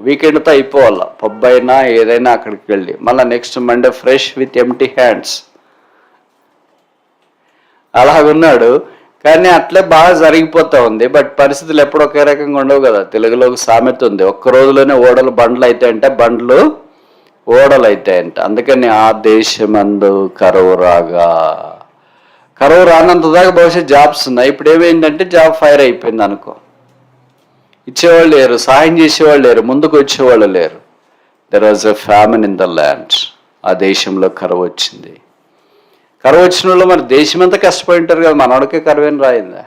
వీకెండ్తో అయిపోవాలా. పబ్ అయినా ఏదైనా అక్కడికి వెళ్ళి మళ్ళీ next Monday fresh with empty hands అలాగున్నాడు. కానీ అట్లే బాగా జరిగిపోతూ ఉంది. బట్ పరిస్థితులు ఎప్పుడు ఒకే రకంగా ఉండవు కదా. తెలుగులో ఒక సామెత ఉంది, ఒక్క రోజులోనే ఓడలు బండ్లు అవుతాయంటే, బండ్లు ఓడలు అవుతాయంట. అందుకని ఆ దేశమందు కరువు రాగా, కరువు రానంత దాకా బహుశా జాబ్స్ ఉన్నాయి. ఇప్పుడు ఏమైందంటే జాబ్ ఫైర్ అయిపోయింది అనుకో. ఇచ్చేవాళ్ళు లేరు, సహాయం చేసేవాళ్ళు లేరు, ముందుకు వచ్చేవాళ్ళు లేరు. There was a famine in the land. ఆ దేశంలో కరువు వచ్చింది. కరువు వచ్చిన వాళ్ళు మరి దేశం అంతా కష్టపడి ఉంటారు కదా, మనోడికే కరువేం రాయిందా?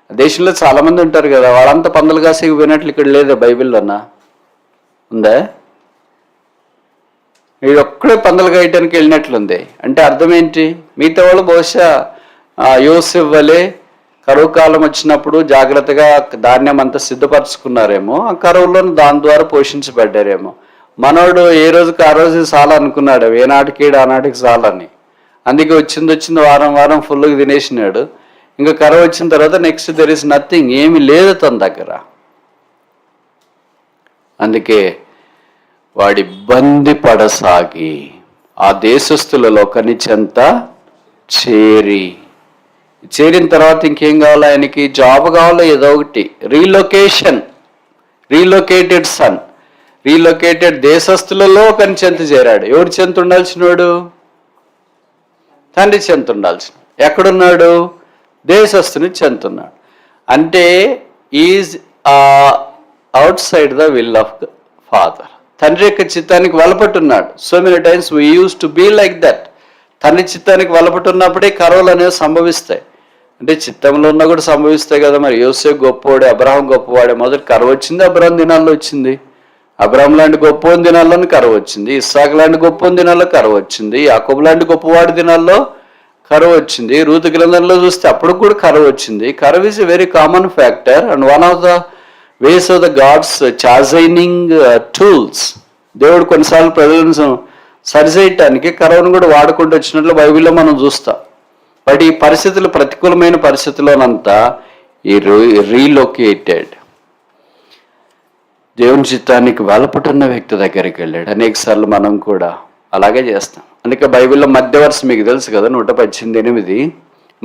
దేశంలో చాలామంది ఉంటారు కదా, వాళ్ళంతా పందులు కాసి పోయినట్లు ఇక్కడ లేదా బైబిల్లోనా ఉందా? వీడు ఒక్కడే పందులు కాయటానికి వెళ్ళినట్లుంది. అంటే అర్థం ఏంటి? మిగతా వాళ్ళు బహుశా యోసేపు వలె కరువు కాలం వచ్చినప్పుడు జాగ్రత్తగా ధాన్యం అంతా సిద్ధపరచుకున్నారేమో, ఆ కరువులో దాని ద్వారా పోషించబడ్డారేమో. మనోడు ఏ రోజుకి ఆ రోజు చాలా అనుకున్నాడు, ఏనాటికి ఆనాటికి చాలని. అందుకే వచ్చింది వారం వారం ఫుల్గా తినేసినాడు. ఇంకా కరువు వచ్చిన తర్వాత నెక్స్ట్ దెర్ ఇస్ నథింగ్, ఏమి లేదు తన దగ్గర. అందుకే వాడి ఇబ్బంది పడసాగి ఆ దేశస్థులలో కనిచెంత చేరిన తర్వాత ఇంకేం కావాలో ఆయనకి? జాబ్ కావాలో ఏదో ఒకటి. రీలొకేటెడ్ సన్, రీలొకేటెడ్ దేశస్థులలో కనిచెంత చేరాడు. ఎవరి చెంత ఉండాల్సినవాడు? తండ్రి చెంత ఉండాల్సిన. ఎక్కడున్నాడు? దేశస్థుని చెంతున్నాడు. అంటే is outside the will of father. తండ్రి యొక్క చిత్తానికి వలపట్టున్నాడు. So many times we use to be like that. తండ్రి చిత్తానికి వలపట్టున్నప్పుడే కరువులు అనేవి సంభవిస్తాయి. అంటే చిత్తంలో ఉన్నా కూడా సంభవిస్తాయి కదా. మరి యోసేపు గొప్పవాడే, అబ్రహాం గొప్పవాడే. మొదటి కరువు వచ్చింది అబ్రహాం దినాల్లో వచ్చింది. అబ్రహాం లాంటి గొప్పవాడి దినాల్లోనే కరువు వచ్చింది. ఇస్సాకు లాంటి గొప్పవాడి దినాల్లో కరువు వచ్చింది. యాకోబు లాంటి గొప్పవాడి దినాల్లో కరువు వచ్చింది. రూతు గ్రంథంలో చూస్తే అప్పుడు కూడా కరువు వచ్చింది. కరువు is a very common factor and one of the ways of the God's chastening tools. దేవుడు కొన్నిసార్లు ప్రజలను సరిచేయటానికి కరువును కూడా వాడుకుంటూ వచ్చినట్లు బైబిల్లో మనం చూస్తాం. బట్ ఈ పరిస్థితులు, ప్రతికూలమైన పరిస్థితుల్లోనంతా ఈ రీలొకేటెడ్ దేవుని చిత్తానికి వలపటున్న వ్యక్తి దగ్గరికి వెళ్ళాడు. అనేక సార్లు మనం కూడా అలాగే చేస్తాం. అందుకే బైబిల్లో మధ్యవర్ష మీకు తెలుసు కదా, 118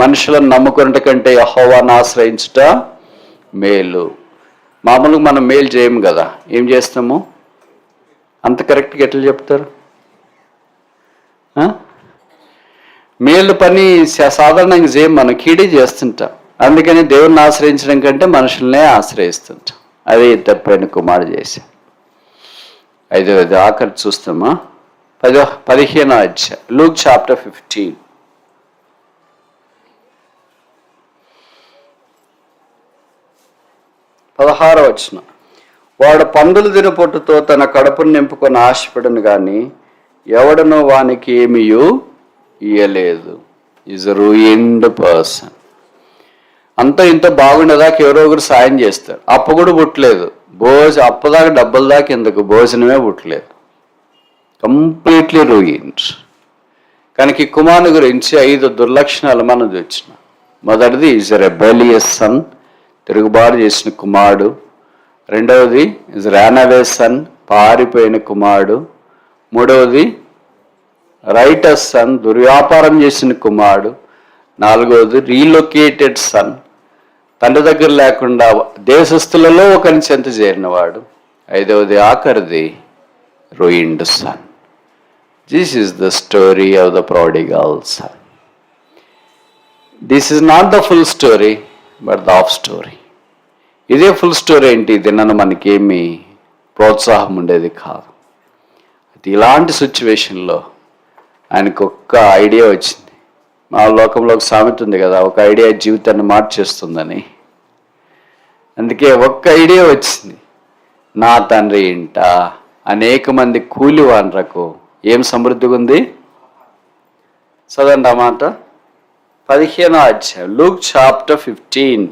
మనుషులను నమ్ముకున్నట కంటే యెహోవాను ఆశ్రయించుట మేలు. మామూలుగా మనం మేలు చేయము కదా, ఏం చేస్తాము? అంత కరెక్ట్గా ఎట్లా చెప్తారు? మేలు పని సాధారణంగా చేయం, మనం కీడే చేస్తుంటాం. అందుకని దేవుణ్ణి ఆశ్రయించడం కంటే మనుషులనే ఆశ్రయిస్తుంటాం. అదే తప్పైన కుమారుడు చేశాడు. 5వ ఆఖరి చూస్తామా? 15వ అధ్యాయం, లూక్ చాప్టర్ 15. 16వ వచనం. వాడు పందులు తినపొట్టుతో తన కడుపును నింపుకొని ఆశపడను కానీ ఎవడనో వానికి ఏమీ ఇయ్యలేదు. Is a ruined person. అంత ఇంత బాగుండేదాకా ఎవరో ఒకరు సాయం చేస్తారు. అప్పు కూడా పుట్టలేదు. అప్పదాకా డబ్బుల దాకా ఎందుకు, భోజనమే పుట్టలేదు. Completely ruined. కనుక ఈ కుమారుని గురించి 5 దుర్లక్షణాలు మనం చూసినాం. మొదటిది ఈజ్ ఎ రెబెలియస్ సన్, తిరుగుబాటు చేసిన కుమారుడు. రెండవది ఈజ్ రానవే సన్, పారిపోయిన కుమారుడు. మూడవది రైటస్ సన్, దుర్వ్యాపారం చేసిన కుమారుడు. నాలుగవది రీలొకేటెడ్ సన్, తండ్రి దగ్గర లేకుండా దేశస్థులలో ఒకరిని చెంత చేరినవాడు. 5వది ఆఖరిది ruined son. This is the story of the prodigal son. This is not the full story but the half story. ఇదే ఫుల్ స్టోరీ ఏంటి? ఇది నన్ను మనకేమి ప్రోత్సాహం ఉండేది కాదు. ఇలాంటి సిచ్యువేషన్లో ఆయనకు ఒక్క ఐడియా వచ్చింది. మా లోకంలో ఒక సామెత ఉంది కదా, ఒక ఐడియా జీవితాన్ని మార్చేస్తుందని. అందుకే ఒక్క ఐడియా వచ్చింది. నా తండ్రి ఇంట అనేక మంది కూలి వానరకు ఏం సమృద్ధిగా ఉంది. చదవండి ఆ మాట. 15వ అధ్యాయం, లూక్ చాప్టర్ 15.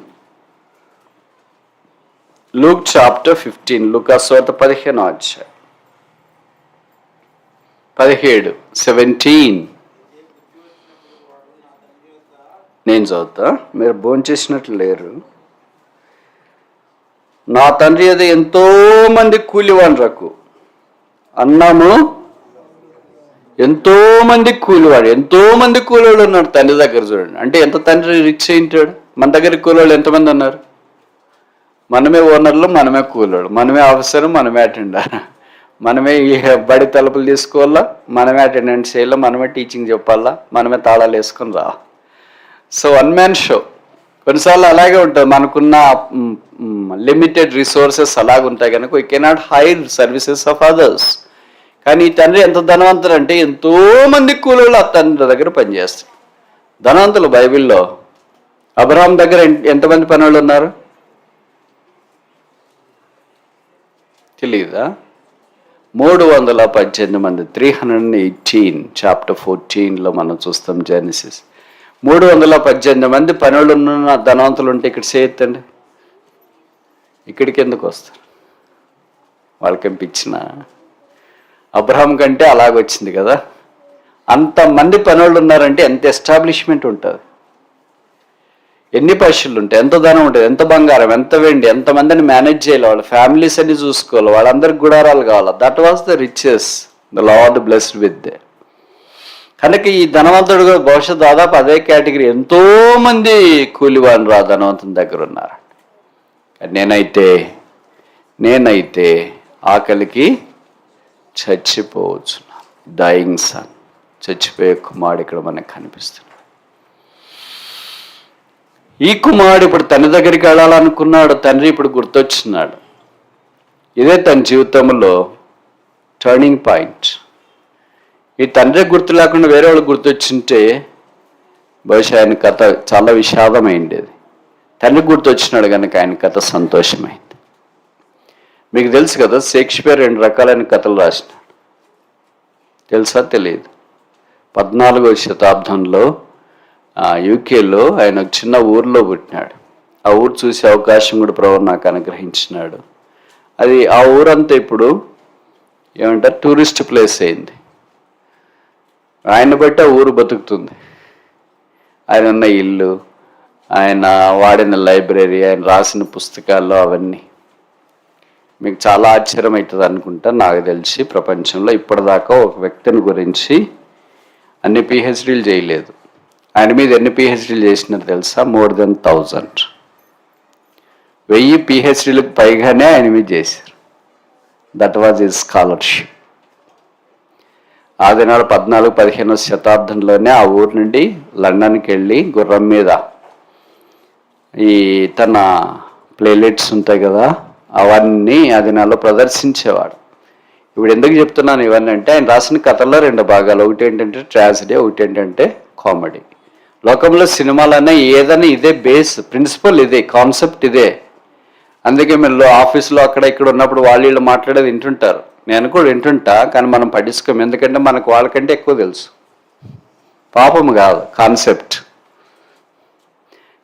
లూక్ చాప్టర్ 15, లూకా సువార్త 15వ అధ్యాయం 17. నేను చదువుతా, మీరు భోంచేసినట్లు లేరు. నా తండ్రి అది ఎంతో మంది కూలివానరకు అన్నాము. ఎంతో మంది కూలివాడు, ఎంతో మంది కూలోళ్ళు ఉన్నారు తండ్రి దగ్గర. చూడండి, అంటే ఎంత తండ్రి రిచ్ అయింటాడు. మన దగ్గర కూలోళ్ళు ఎంతమంది ఉన్నారు? మనమే ఓనర్లు, మనమే కూలోళ్ళు, మనమే ఆఫీసర్, మనమే అటెండర్, మనమే బడి తలుపులు తీసుకోవాలా, మనమే అటెండెన్స్ చేయాలా, మనమే టీచింగ్ చెప్పాలా, మనమే తాళాలు వేసుకొని రా. So one man show. కొన్నిసార్లు అలాగే ఉంటుంది. మనకున్న లిమిటెడ్ రిసోర్సెస్ అలాగే ఉంటాయి కనుక we cannot hire services of others. కానీ ఈ తండ్రి ఎంత ధనవంతుడు అంటే ఎంతో మంది కూలీలు ఆ తండ్రి దగ్గర పనిచేస్తారు. ధనవంతులు బైబిల్లో అబ్రహాం దగ్గర ఎంతమంది పనులు ఉన్నారు తెలియదా? 318 మంది. 318 చాప్టర్ 14లో మనం చూస్తాం జెనసిస్. 318 మంది పనులు ఉన్న ధనవంతులు ఉంటే ఇక్కడ చేయొద్దండి. ఇక్కడికి ఎందుకు వస్తారు? వాళ్ళకేం పిచ్చిన? అబ్రహాం కంటే అలాగొచ్చింది కదా. అంతమంది పనులు ఉన్నారంటే ఎంత ఎస్టాబ్లిష్మెంట్ ఉంటుంది, ఎన్ని పశువులు ఉంటాయి, ఎంత ధనం ఉంటుంది, ఎంత బంగారం, ఎంత వెండి, ఎంతమందిని మేనేజ్ చేయాలి, వాళ్ళ ఫ్యామిలీస్ అన్ని చూసుకోవాలి, వాళ్ళందరికి గుడారాలు కావాలి. That was the riches the lord blessed with they. కనుక ఈ ధనవంతుడు కూడా బహుశా దాదాపు అదే కేటగిరీ. ఎంతో మంది కూలివాళ్ళు రా ధనవంతుని దగ్గర ఉన్నారు. నేనైతే ఆకలికి చచ్చిపోవచ్చు. డయింగ్ సన్, చచ్చిపోయే కుమారుడు ఇక్కడ మనకు కనిపిస్తున్నాడు. ఈ కుమారుడు ఇప్పుడు తండ్రి దగ్గరికి వెళ్ళాలనుకున్నాడు. తండ్రి ఇప్పుడు గుర్తొచ్చినాడు. ఇదే తన జీవితంలో టర్నింగ్ పాయింట్. ఈ తండ్రి గుర్తు లేకుండా వేరే వాళ్ళు గుర్తొచ్చింటే బహుశా ఆయన కథ చాలా విషాదమైండేది. తండ్రి గుర్తొచ్చినాడు కనుక ఆయన కథ సంతోషమైంది. మీకు తెలుసు కదా, షేక్స్పియర్ 2 రకాలైన కథలు రాసినాడు. తెలుసా? తెలియదు. 14వ శతాబ్దంలో యూకేలో ఆయన ఒక చిన్న ఊర్లో పుట్టినాడు. ఆ ఊరు చూసే అవకాశం కూడా ప్రభు నాకు అనుగ్రహించినాడు. ఆ ఊరంతా ఇప్పుడు ఏమంటారు, టూరిస్ట్ ప్లేస్ అయింది. ఆయన బట్టి ఆ ఊరు బతుకుతుంది. ఆయన ఉన్న ఇల్లు, ఆయన వాడిన లైబ్రరీ, ఆయన రాసిన పుస్తకాలు, అవన్నీ మీకు చాలా ఆశ్చర్యం అవుతుంది అనుకుంటా. నాకు తెలిసి ప్రపంచంలో ఇప్పటిదాకా ఒక వ్యక్తిని గురించి అన్ని పిహెచ్డీలు చేయలేదు. ఆయన మీద ఎన్ని పిహెచ్డీలు చేసినారు తెలుసా? More than 1000. 1000 పిహెచ్డీలకు పైగానే ఆయన మీద చేశారు. That was his scholarship. ఆ దినాలు 14-15వ శతాబ్దంలోనే ఆ ఊరు నుండి లండన్కి వెళ్ళి గుర్రం మీద ఈ తన ప్లేలెట్స్ ఉంటాయి కదా, అవన్నీ ఆ దినాల్లో ప్రదర్శించేవాడు. ఇప్పుడు ఎందుకు చెప్తున్నాను ఇవన్నీ అంటే, ఆయన రాసిన కథల్లో 2 భాగాలు. ఒకటి ఏంటంటే ట్రాజడీ, ఒకటి ఏంటంటే కామెడీ. లోకంలో సినిమాలన్నా ఏదైనా ఇదే బేస్, ప్రిన్సిపల్ ఇదే, కాన్సెప్ట్ ఇదే. అందుకే మీరు ఆఫీసులో అక్కడ ఇక్కడ ఉన్నప్పుడు వాళ్ళు మాట్లాడేది వింటుంటారు. నేను కూడా వింటుంటా, కానీ మనం పట్టించుకోము. ఎందుకంటే మనకు వాళ్ళకంటే ఎక్కువ తెలుసు. పాపం కాదు, కాన్సెప్ట్.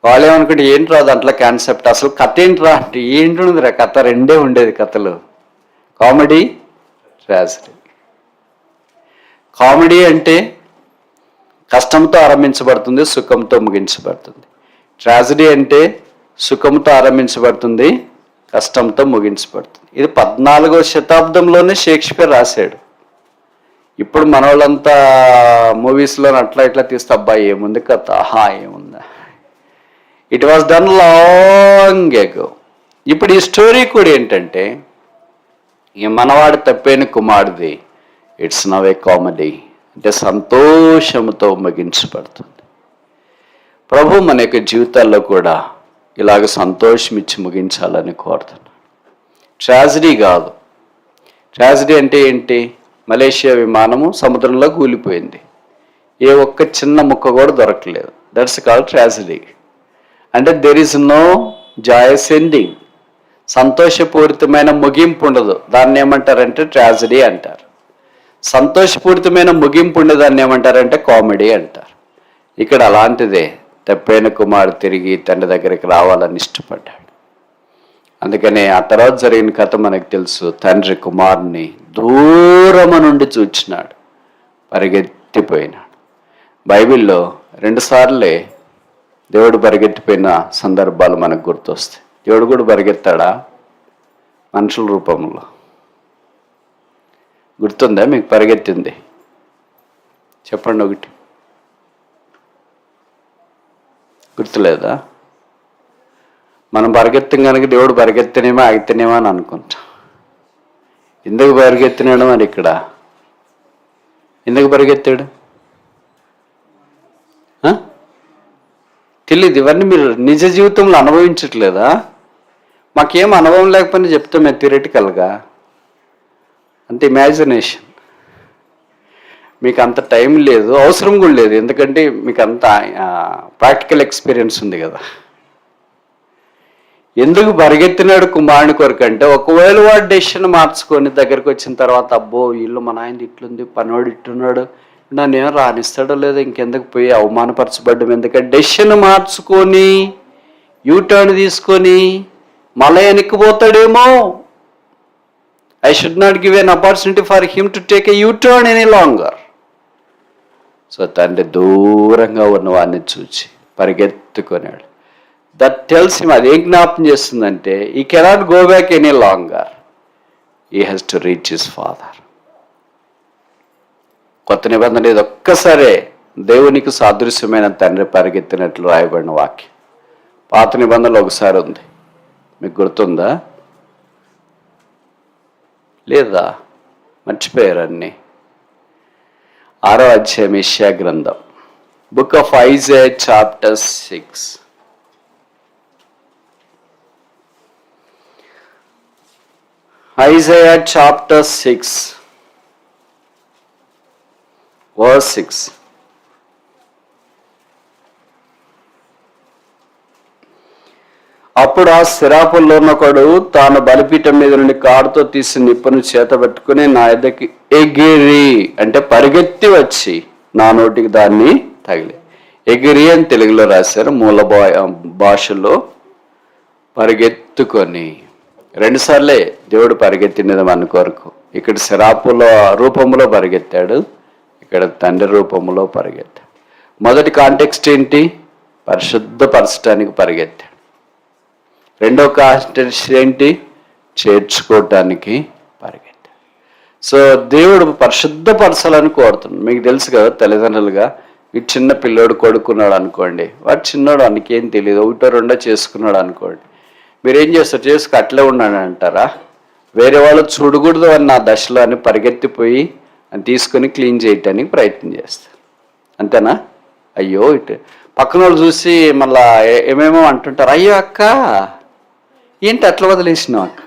వాళ్ళు ఏమనుకుంటే ఏంట్రా దాంట్లో కాన్సెప్ట్, అసలు కథ ఏంట్రా అంటే ఏంటుందిరా కథ. 2 ఉండేది కథలు, కామెడీ, ట్రాజడీ. కామెడీ అంటే కష్టంతో ఆరంభించబడుతుంది, సుఖంతో ముగించబడుతుంది. ట్రాజడీ అంటే సుఖంతో ఆరంభించబడుతుంది, కష్టంతో ముగించబడుతుంది. ఇది 14వ శతాబ్దంలోనే షేక్స్పియర్ రాశాడు. ఇప్పుడు మన వాళ్ళంతా మూవీస్లో అట్లా ఇట్లా తీస్తే అబ్బాయి ఏముంది కథ, ఏముందా. It was done long ago. ఇప్పుడు ఈ స్టోరీ కూడా ఏంటంటే, ఈ మనవాడు తప్పైన కుమారుది, ఇట్స్ నవ్ ఏ కామెడీ. అంటే సంతోషంతో ముగించబడుతుంది. ప్రభు మన యొక్క జీవితాల్లో కూడా ఇలాగ సంతోషం ఇచ్చి ముగించాలని కోరుతున్నాను. ట్రాజడీ కాదు, ట్రాజడీ అంటే ఏంటి? మలేషియా విమానము సముద్రంలో కూలిపోయింది, ఏ ఒక్క చిన్న ముక్క కూడా దొరకలేదు. That's called tragedy. అంటే there is no joyous ending, సంతోషపూరితమైన ముగింపు ఉండదు. దాన్ని ఏమంటారంటే ట్రాజడీ అంటారు. సంతోషపూరితమైన ముగింపు ఉండేదాన్ని ఏమంటారంటే కామెడీ అంటారు. ఇక్కడ అలాంటిదే. తప్పైన కుమారుడు తిరిగి తండ్రి దగ్గరికి రావాలని ఇష్టపడ్డాడు. అందుకనే ఆ తర్వాత జరిగిన కథ మనకు తెలుసు. తండ్రి కుమారుని దూరము నుండి చూచినాడు, పరిగెత్తిపోయినాడు. బైబిల్లో 2 సార్లే దేవుడు పరిగెత్తిపోయిన సందర్భాలు మనకు గుర్తొస్తాయి. దేవుడు కూడా పరిగెత్తాడా మనుషుల రూపంలో? గుర్తుందా మీకు పరిగెత్తింది? చెప్పండి ఒకటి. గుర్తులేదా? మనం పరిగెత్తం కనుక దేవుడు పరిగెత్తనేమో ఆగితేనేమో అని అనుకుంటాం. ఎందుకు పరిగెత్తినాడు మరి? ఇక్కడ ఎందుకు పరిగెత్తాడు తెలియదు. ఇవన్నీ మీరు నిజ జీవితంలో అనుభవించట్లేదా? మాకేం అనుభవం లేకపోయినా చెప్తామే థియరిటికల్గా, అంత ఇమాజినేషన్. మీకు అంత టైం లేదు, అవసరం కూడా లేదు, ఎందుకంటే మీకు అంత ప్రాక్టికల్ ఎక్స్పీరియన్స్ ఉంది కదా. ఎందుకు పరిగెత్తినాడు కుమారుని కొరకు అంటే, ఒకవేళ వాడు డెసిషన్ మార్చుకొని దగ్గరికి వచ్చిన తర్వాత, అబ్బో వీళ్ళు మా నాయన ఇట్లుంది, పనివాడు ఇట్టున్నాడు, నన్ను ఏం రానిస్తాడో లేదో, ఇంకెందుకు పోయి అవమానపరచబడ్డం ఎందుకంటే డెసిషన్ మార్చుకొని యూటర్న్ తీసుకొని మళ్ళీ వెనక్కిపోతాడేమో. I should not give an opportunity for him to take a U turn any longer. So తండ్రి దూరంగా ఉన్న వాడిని చూచి పరిగెత్తుకున్నాడు. దట్ టెల్స్ హిమ్, అదేం జ్ఞాపం చేస్తుందంటే, ఈ cannot go back any longer, he has to reach his father. కొత్త నిబంధన ఇది ఒక్కసారే దేవునికి సాదృశ్యమైన తండ్రి పరిగెత్తినట్లు రాయబడిన వాక్యం. పాత నిబంధనలు ఒకసారి ఉంది, మీకు గుర్తుందా? లేదా మర్చిపోయారు అన్నీ. 6వ అధ్యాయం యెషయా గ్రంథం, book of Isaiah chapter 6. Isaiah chapter 6 verse 6. అప్పుడు ఆ శిరాపుల్లో ఒకడు తాను బలిపీఠం మీద నుండి కారుతో తీసి నిప్పును చేత పెట్టుకుని నా ఎద్దకి ఎగిరి, అంటే పరిగెత్తి వచ్చి నా నోటికి దాన్ని తగిలి. ఎగిరి అని తెలుగులో రాశారు, మూల భాషలో పరిగెత్తుకొని. 2 సార్లే దేవుడు పరిగెత్తినది మన కొరకు. ఇక్కడ శిరాపుల రూపంలో పరిగెత్తాడు, ఇక్కడ తండ్రి రూపంలో పరిగెత్తాడు. మొదటి కాంటెక్స్ట్ ఏంటి? పరిశుద్ధపరచడానికి పరిగెత్తాడు. రెండో కాంటెక్స్ట్ ఏంటి? చేర్చుకోవటానికి పరిగెత్తాడు. సో దేవుడు పరిశుద్ధపరచాలని కోరుతున్నాడు. మీకు తెలుసు కదా, తల్లిదండ్రులుగా ఈ చిన్న పిల్లోడు కొడుకున్నాడు అనుకోండి, వాడు చిన్నోడు, అందుకేం తెలియదు, 1-2 చేసుకున్నాడు అనుకోండి, మీరేం చేస్తారు? చేసుకు అట్లే ఉన్నాడు అంటారా? వేరే వాళ్ళు చూడకూడదు అన్న దశలో అని పరిగెత్తిపోయి అని తీసుకొని క్లీన్ చేయటానికి ప్రయత్నం చేస్తారు, అంతేనా? అయ్యో ఇటు పక్కన వాళ్ళు చూసి మళ్ళా ఏమేమో అంటుంటారు, అయ్యో అక్క ఏంటి అట్లా వదిలేసినావు అక్క,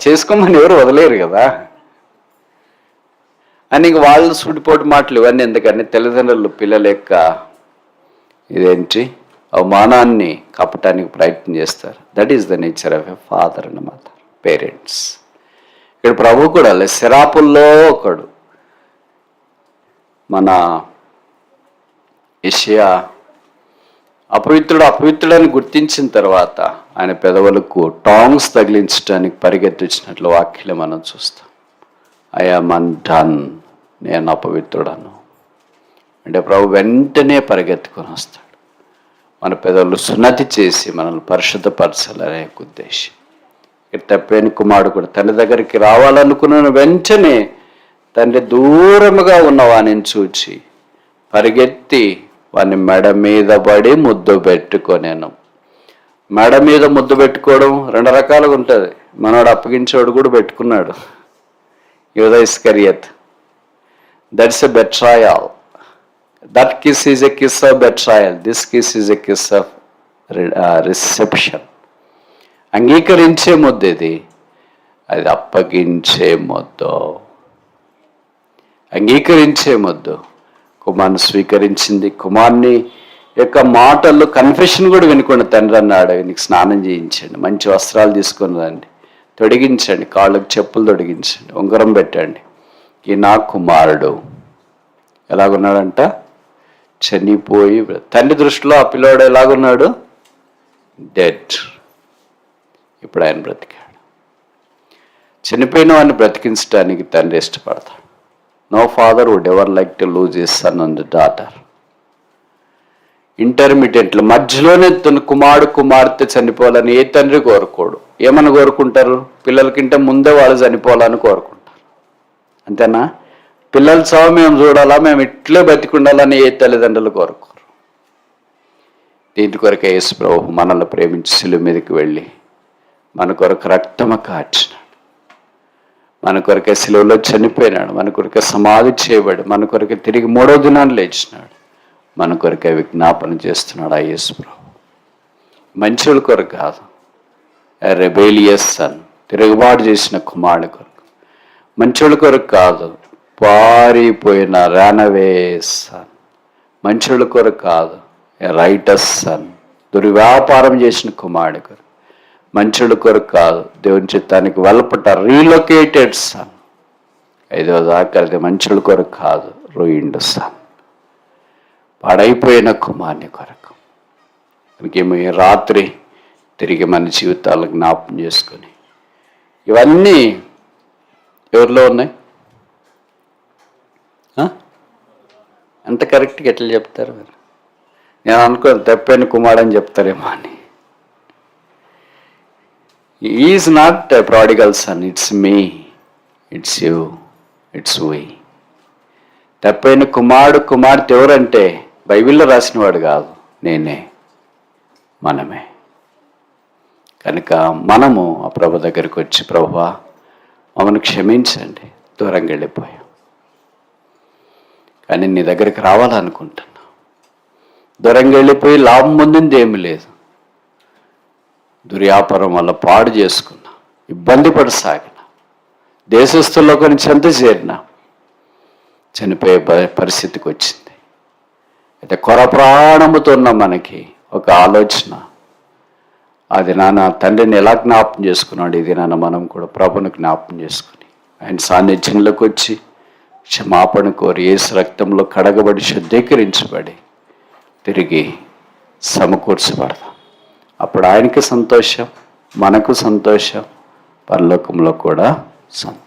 చేసుకోమని ఎవరు వదిలేరు కదా అని వాళ్ళు సుడిపోటు మాటలు ఇవన్నీ. ఎందుకని తల్లిదండ్రులు పిల్లల యొక్క ఇదేంటి అవమానాన్ని కప్పటానికి ప్రయత్నం చేస్తారు. That is the nature of a father and mother, parents. ఇక్కడ ప్రభు కూడా శిరాపుల్లో ఒకడు, మన యెషయా అపవిత్రుడని గుర్తించిన తర్వాత ఆయన పెదవులకు టాంగ్స్ తగిలించడానికి పరిగెత్తించినట్లు వాక్యలు మనం చూస్తాం. ఐ యామ్ అన్డన్, నేను అపవిత్రుడను అంటే ప్రభు వెంటనే పరిగెత్తుకొని వస్తాడు. మన పెదవులు సున్నతి చేసి మనల్ని పరిశుద్ధపరచాలనే ఉద్దేశం. ఇక్కడ తప్పైన కుమారుడు కూడా తండ్రి దగ్గరికి రావాలనుకున్న వెంటనే తండ్రి దూరముగా ఉన్న వాడిని చూచి పరిగెత్తి వాడిని మెడ మీద పడి ముద్దు పెట్టుకొనేను. మెడ మీద ముద్దు పెట్టుకోవడం 2 రకాలుగా ఉంటుంది. మనోడు అప్పగించేవాడు కూడా పెట్టుకున్నాడు, యూదా ఇస్కరియోత్. That's a betrayal. That kiss is a kiss of betrayal, this kiss is a kiss of reception. అంగీకరించే ముద్దు ఇది. అది అప్పగించే మొద్దు, అంగీకరించే మొద్దు. కుమారుని స్వీకరించింది. కుమారుని యొక్క మాటల్లో కన్ఫెషన్ కూడా వినుకోండి. తండ్రి అన్నాడు, నీకు స్నానం చేయించండి, మంచి వస్త్రాలు తీసుకొని రండి, తొడిగించండి, కాళ్ళకు చెప్పులు తొడిగించండి, ఉంగరం పెట్టండి. ఈ నా కుమారుడు ఎలాగున్నాడంట? చనిపోయి. తండ్రి దృష్టిలో ఆ పిల్లోడు ఎలాగున్నాడు? డెడ్. ఇప్పుడు ఆయన బ్రతికాడు. చనిపోయిన వాడిని బ్రతికించడానికి తండ్రి ఇష్టపడతాడు. No father would ever like to lose his son and daughter. ఇంటర్మీడియట్లు మధ్యలోనే తన కుమార్తె చనిపోవాలని ఏ తండ్రి కోరుకోడు. ఏమని కోరుకుంటారు? పిల్లలకింటే ముందే వాళ్ళు చనిపోవాలని కోరుకుంటారు. అంతేనా? పిల్లల చావు మేము చూడాలా, మేము ఇట్లే బతికుండాలని ఏ తల్లిదండ్రులు కోరుకోరు. దీని కొరకే యేసు ప్రభువు మనల్ని ప్రేమించి శిలువ మీదకి వెళ్ళి మన కొరకు రక్తము కార్చినాడు, మన కొరకే శిలువలో చనిపోయినాడు, మన కొరకే సమాధి చేయబడి మన కొరకే తిరిగి 3వ దినాన్ని లేచినాడు, మన కొరకే విజ్ఞాపన చేస్తున్నాడు ఆ యేసు ప్రభు. మంచోళ్ళ కొరకు కాదు, రెబేలియస్ సన్, తిరుగుబాటు చేసిన కుమారుడి కొరకు. మంచోళ్ళ కొరకు కాదు, పారిపోయిన రానవే సన్. మంచోళ్ళ కొరకు కాదు, రైటస్ సన్, దుర్వ్యాపారం చేసిన కుమారుడి కొరకు. మంచోళ్ళ కొరకు కాదు, దేవుని చిత్తానికి వెలపట రీలొకేటెడ్ సన్. 5వ దాకా మంచోళ్ళ కొరకు కాదు, రూయిండ్ సన్, పాడైపోయిన కుమారుని కొరకు. ఇంకేమో ఈ రాత్రి తిరిగి మన జీవితాలను జ్ఞాపకం చేసుకొని ఇవన్నీ ఎవరిలో ఉన్నాయి? అంత కరెక్ట్గా ఎట్లా చెప్తారు మీరు? నేను అనుకోను తప్పైన కుమారుడు అని చెప్తారేమో అని. Is not a prodigal son, it's me, it's you, it's we. తప్పైన కుమార్తె ఎవరంటే బైబిల్లో రాసినవాడు కాదు, నేనే, మనమే. కనుక మనము ఆ ప్రభు దగ్గరికి వచ్చి, ప్రభువా మమ్మల్ని క్షమించండి, దూరంగా వెళ్ళిపోయాం, కానీ నీ దగ్గరికి రావాలనుకుంటున్నా. దూరంగా వెళ్ళిపోయి లాభం పొందింది ఏమి లేదు. దుర్వ్యాపారం వల్ల పాడు చేసుకున్నా, ఇబ్బంది పడసాగిన, దేశస్తుల్లో కొన్ని చెంత చేరిన, చనిపోయే పరిస్థితికి వచ్చింది. అయితే కొర ప్రాణముతో ఉన్న మనకి ఒక ఆలోచన, అది నాన్న తండ్రిని ఎలా జ్ఞాపం చేసుకున్నాడు, ఇది నాన్న మనం కూడా ప్రభుని జ్ఞాపం చేసుకుని ఆయన సాన్నిధ్యంలోకి వచ్చి క్షమాపణ కోరి యేసు రక్తంలో కడగబడి శుద్ధీకరించబడి తిరిగి సమకూర్చబడదాం. అప్పుడు ఆయనకి సంతోషం, మనకు సంతోషం, పరలోకంలో కూడా సంతోషం.